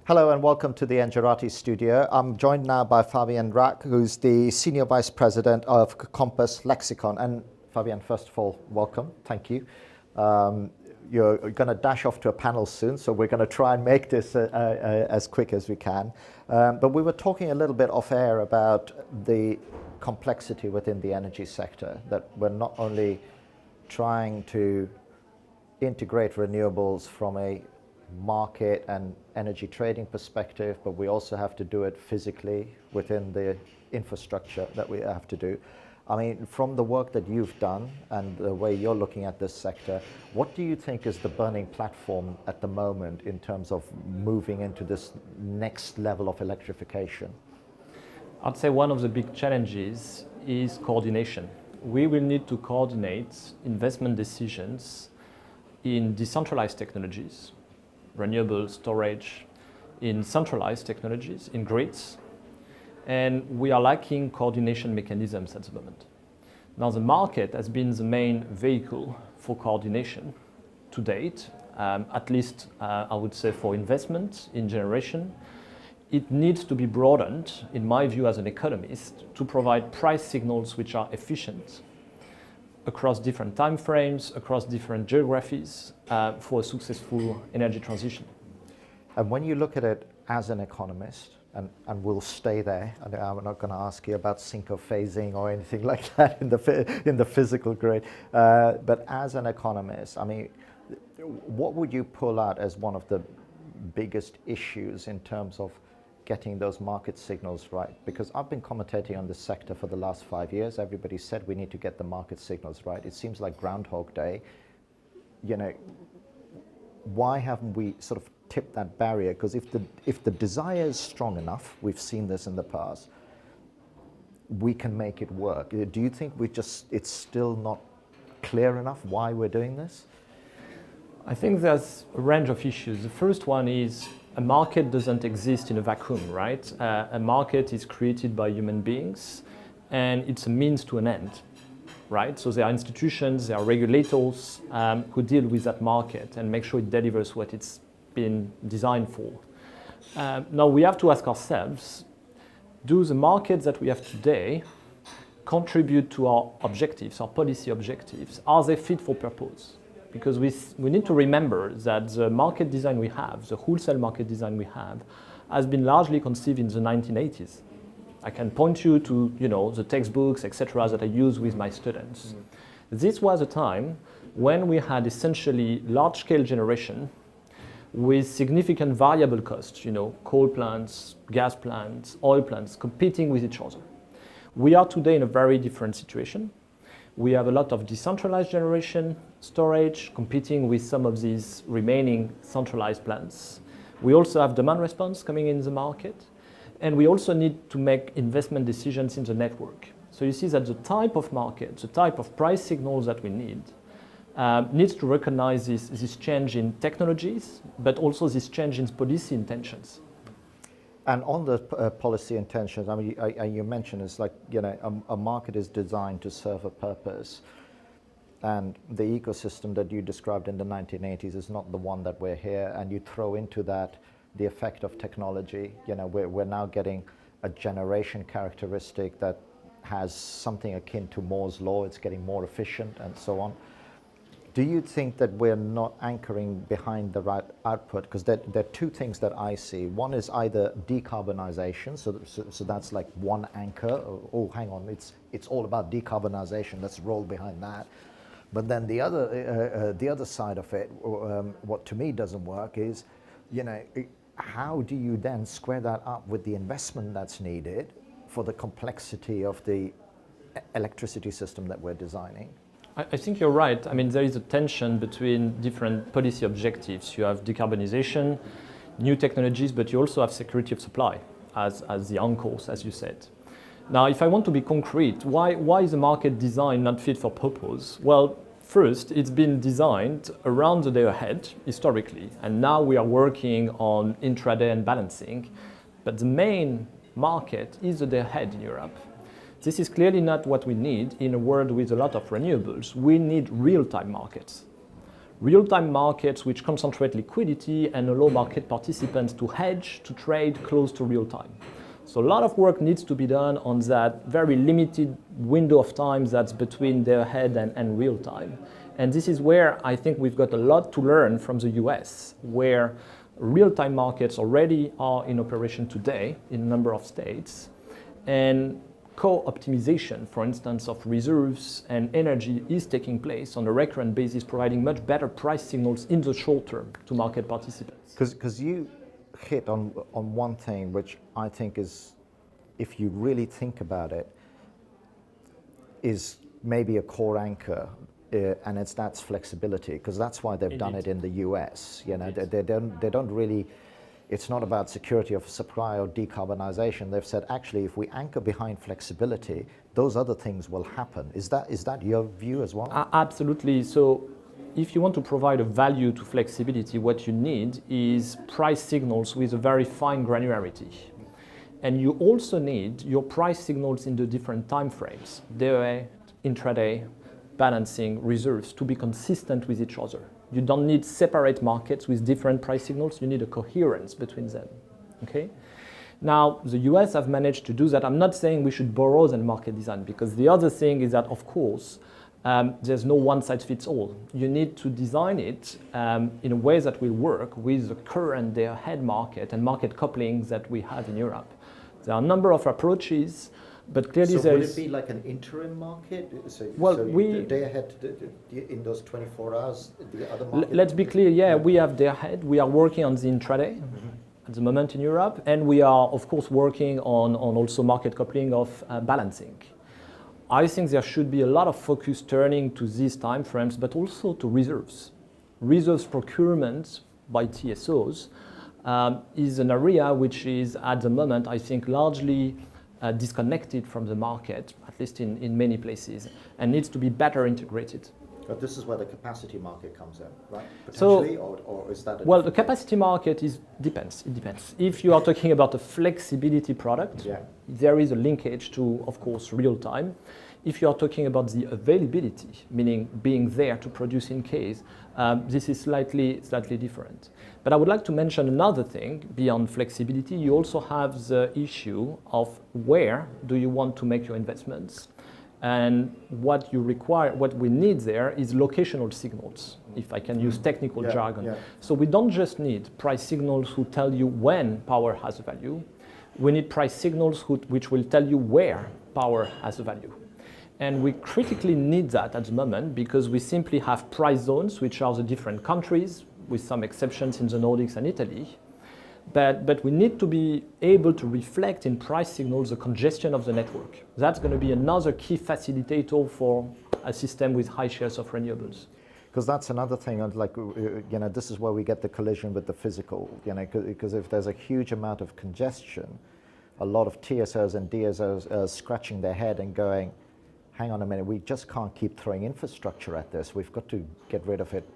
Hello and welcome to the Engerati studio. I'm joined now by Fabien Roques, who's the Senior Vice President of Compass Lexecon. And Fabien, first of all, welcome. Thank you. You're going to dash off to a panel soon, so we're going to try and make this as quick as we can. But we were talking a little bit off air about the complexity within the energy sector, that we're not only trying to integrate renewables from a market and energy trading perspective, but we also have to do it physically within the infrastructure that we have to do. I mean, from the work that you've done and the way you're looking at this sector, what do you think is the burning platform at the moment in terms of moving into this next level of electrification? I'd say one of the big challenges is coordination. We will need to coordinate investment decisions in decentralized technologies, renewable storage, in centralized technologies, in grids, and we are lacking coordination mechanisms at the moment. Now the market has been the main vehicle for coordination to date, at least I would say for investment in generation. It needs to be broadened, in my view as an economist, to provide price signals which are efficient across different time frames, across different geographies, for a successful energy transition. And when you look at it as an economist, and we'll stay there, and I'm not going to ask you about synchrophasing or anything like that in the physical grid, but as an economist, I mean, what would you pull out as one of the biggest issues in terms of getting those market signals right? Because I've been commentating on this sector for the last 5 years. Everybody said we need to get the market signals right. It seems like Groundhog Day. You know, why haven't we sort of tipped that barrier? Because if the desire is strong enough, we've seen this in the past, we can make it work. Do you think it's still not clear enough why we're doing this? I think there's a range of issues. The first one is a market doesn't exist in a vacuum, right? A market is created by human beings and it's a means to an end, right? So there are institutions, there are regulators who deal with that market and make sure it delivers what it's been designed for. Now we have to ask ourselves, do the markets that we have today contribute to our objectives, our policy objectives? Are they fit for purpose? Because we need to remember that the market design we have, the wholesale market design we have, has been largely conceived in the 1980s. I can point you to, the textbooks, etc., that I use with my students. Mm-hmm. This was a time when we had essentially large-scale generation with significant variable costs, coal plants, gas plants, oil plants, competing with each other. We are today in a very different situation. We have a lot of decentralized generation, storage, competing with some of these remaining centralized plants. We also have demand response coming in the market, and we also need to make investment decisions in the network. So you see that the type of market, the type of price signals that we need, needs to recognize this change in technologies, but also this change in policy intentions. And on the policy intentions, I mean, you mentioned it's like, a market is designed to serve a purpose. And the ecosystem that you described in the 1980s is not the one that we're here. And you throw into that the effect of technology. We're now getting a generation characteristic that has something akin to Moore's law. It's getting more efficient and so on. Do you think that we're not anchoring behind the right output? Because there are two things that I see. One is either decarbonization, so that's like one anchor. Oh, hang on, it's all about decarbonization. Let's roll behind that. But then the other side of it, what to me doesn't work is, how do you then square that up with the investment that's needed for the complexity of the electricity system that we're designing? I think you're right. I mean, there is a tension between different policy objectives. You have decarbonization, new technologies, but you also have security of supply as the anchors, as you said. Now, if I want to be concrete, why is the market design not fit for purpose? Well, first, it's been designed around the day ahead, historically, and now we are working on intraday and balancing. But the main market is the day ahead in Europe. This is clearly not what we need in a world with a lot of renewables. We need real-time markets. real-time markets which concentrate liquidity and allow market participants to hedge, to trade close to real time. So a lot of work needs to be done on that very limited window of time that's between day ahead and real time. And this is where I think we've got a lot to learn from the US, where real-time markets already are in operation today in a number of states. And co-optimization, for instance, of reserves and energy is taking place on a recurrent basis, providing much better price signals in the short term to market participants. Because you hit on one thing which I think is, if you really think about it, is maybe a core anchor, and that's flexibility, because that's why they've done it in the US. You know, they don't really. It's not about security of supply or decarbonization. They've said, actually, if we anchor behind flexibility, those other things will happen. Is that your view as well? Absolutely. So if you want to provide a value to flexibility, what you need is price signals with a very fine granularity. And you also need your price signals in the different time frames, day, intraday, balancing, reserves, to be consistent with each other. You don't need separate markets with different price signals. You need a coherence between them. Okay? Now, the US have managed to do that. I'm not saying we should borrow the market design, because the other thing is that, of course, there's no one size fits all. You need to design it in a way that will work with the current day ahead market and market couplings that we have in Europe. There are a number of approaches. But clearly, so would it be like an interim market? So we day ahead in those 24 hours, the other market? Let's be clear. Yeah, we have day ahead. We are working on the intraday at the moment in Europe, and we are, of course, working on also market coupling of balancing. I think there should be a lot of focus turning to these timeframes, but also to reserves. Reserves procurement by TSOs is an area which is, at the moment, I think, largely disconnected from the market, at least in many places, and needs to be better integrated. But this is where the capacity market comes in, right? Potentially, or is that? Well, the capacity market depends. It depends. If you are talking about a flexibility product, there is a linkage to, of course, real time. If you are talking about the availability, meaning being there to produce in case, this is slightly different. But I would like to mention another thing beyond flexibility. You also have the issue of where do you want to make your investments, and what you require. What we need there is locational signals, if I can use technical jargon. Yeah. So we don't just need price signals who tell you when power has a value. We need price signals which will tell you where power has a value. And we critically need that at the moment, because we simply have price zones, which are the different countries, with some exceptions in the Nordics and Italy. But we need to be able to reflect in price signals the congestion of the network. That's going to be another key facilitator for a system with high shares of renewables. Because that's another thing, like, you know, this is where we get the collision with the physical, you know, because if there's a huge amount of congestion, a lot of TSOs and DSOs are scratching their head and going, hang on a minute, we just can't keep throwing infrastructure at this. We've got to get rid of it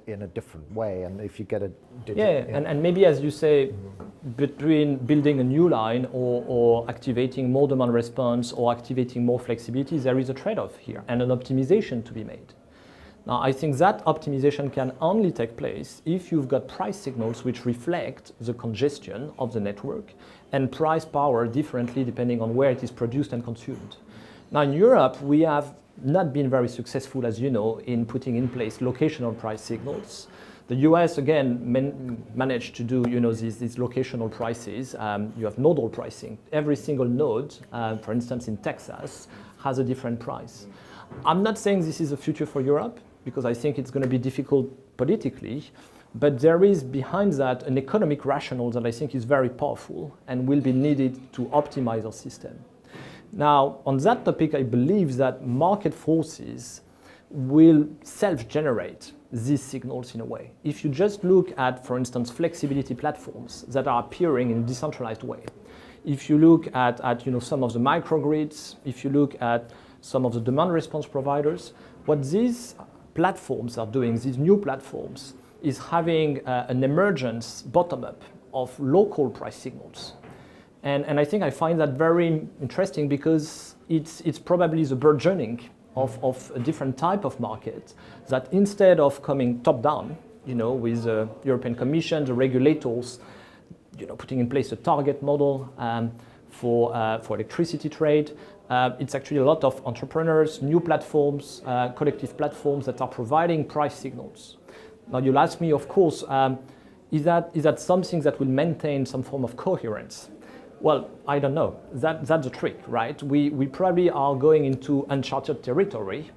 in a different way. And if you get a and maybe, as you say, between building a new line or activating more demand response or activating more flexibility, there is a trade-off here and an optimization to be made. Now, I think that optimization can only take place if you've got price signals which reflect the congestion of the network and price power differently depending on where it is produced and consumed. Now, in Europe, we have not been very successful, as you know, in putting in place locational price signals. The US, again, managed to do, these locational prices. You have nodal pricing. Every single node, for instance, in Texas, has a different price. I'm not saying this is the future for Europe, because I think it's going to be difficult politically, but there is behind that an economic rationale that I think is very powerful and will be needed to optimize our system. Now, on that topic, I believe that market forces will self-generate these signals in a way. If you just look at, for instance, flexibility platforms that are appearing in a decentralized way, if you look at some of the microgrids, if you look at some of the demand response providers, what these platforms are doing, these new platforms, is having an emergence bottom-up of local price signals. And I think I find that very interesting, because it's probably the burgeoning of a different type of market, that instead of coming top-down, with the European Commission, the regulators, putting in place a target model for electricity trade, it's actually a lot of entrepreneurs, new platforms, collective platforms that are providing price signals. Now you'll ask me, of course, is that something that will maintain some form of coherence? Well, I don't know. That's the trick, right? We probably are going into uncharted territory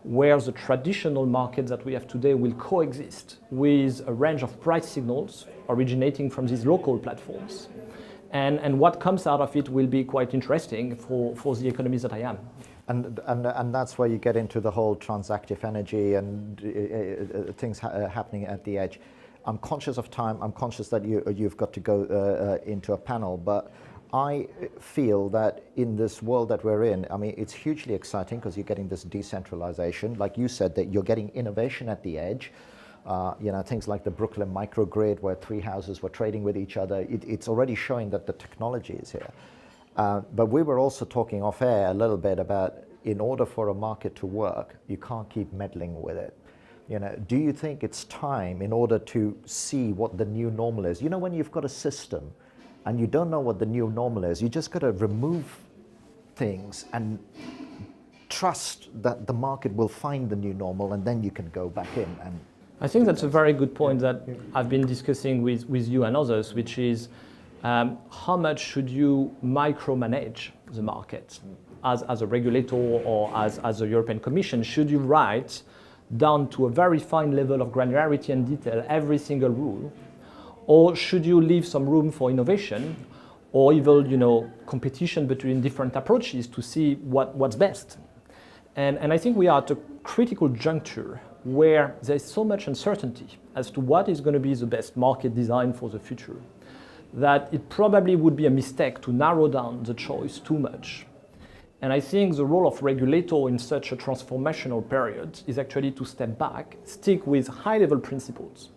where the traditional market that we have today will coexist with a range of price signals originating from these local platforms. And what comes out of it will be quite interesting for the economies that I am. And that's where you get into the whole transactive energy and things happening at the edge. I'm conscious of time. I'm conscious that you've got to go into a panel, but I feel that in this world that we're in, I mean, it's hugely exciting because you're getting this decentralization. Like you said, that you're getting innovation at the edge. Things like the Brooklyn microgrid where 3 houses were trading with each other. It's already showing that the technology is here. But we were also talking off air a little bit about in order for a market to work, you can't keep meddling with it. Do you think it's time in order to see what the new normal is? When you've got a system and you don't know what the new normal is, you just got to remove things and trust that the market will find the new normal, and then you can go back in. And I think that's a very good point that I've been discussing with you and others, which is how much should you micromanage the market as a regulator or as a European Commission? Should you write down to a very fine level of granularity and detail every single rule? Or should you leave some room for innovation or even competition between different approaches to see what's best? And I think we are at a critical juncture where there's so much uncertainty as to what is going to be the best market design for the future, that it probably would be a mistake to narrow down the choice too much. And I think the role of regulator in such a transformational period is actually to step back, stick with high-level principles.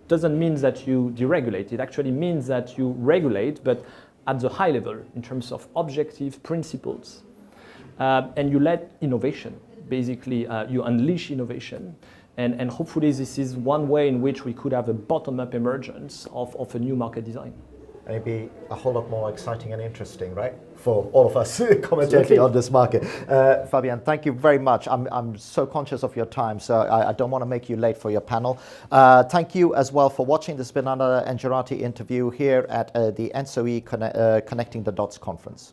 Doesn't mean that you deregulate, it actually means that you regulate, but at the high level in terms of objective principles. And you let innovation, basically you unleash innovation. And hopefully this is one way in which we could have a bottom-up emergence of a new market design. Maybe a whole lot more exciting and interesting, right? For all of us commentating on this market. Fabien, thank you very much. I'm so conscious of your time, so I don't want to make you late for your panel. Thank you as well for watching. This has been another Engerati interview here at the Entso-E Connecting the Dots conference.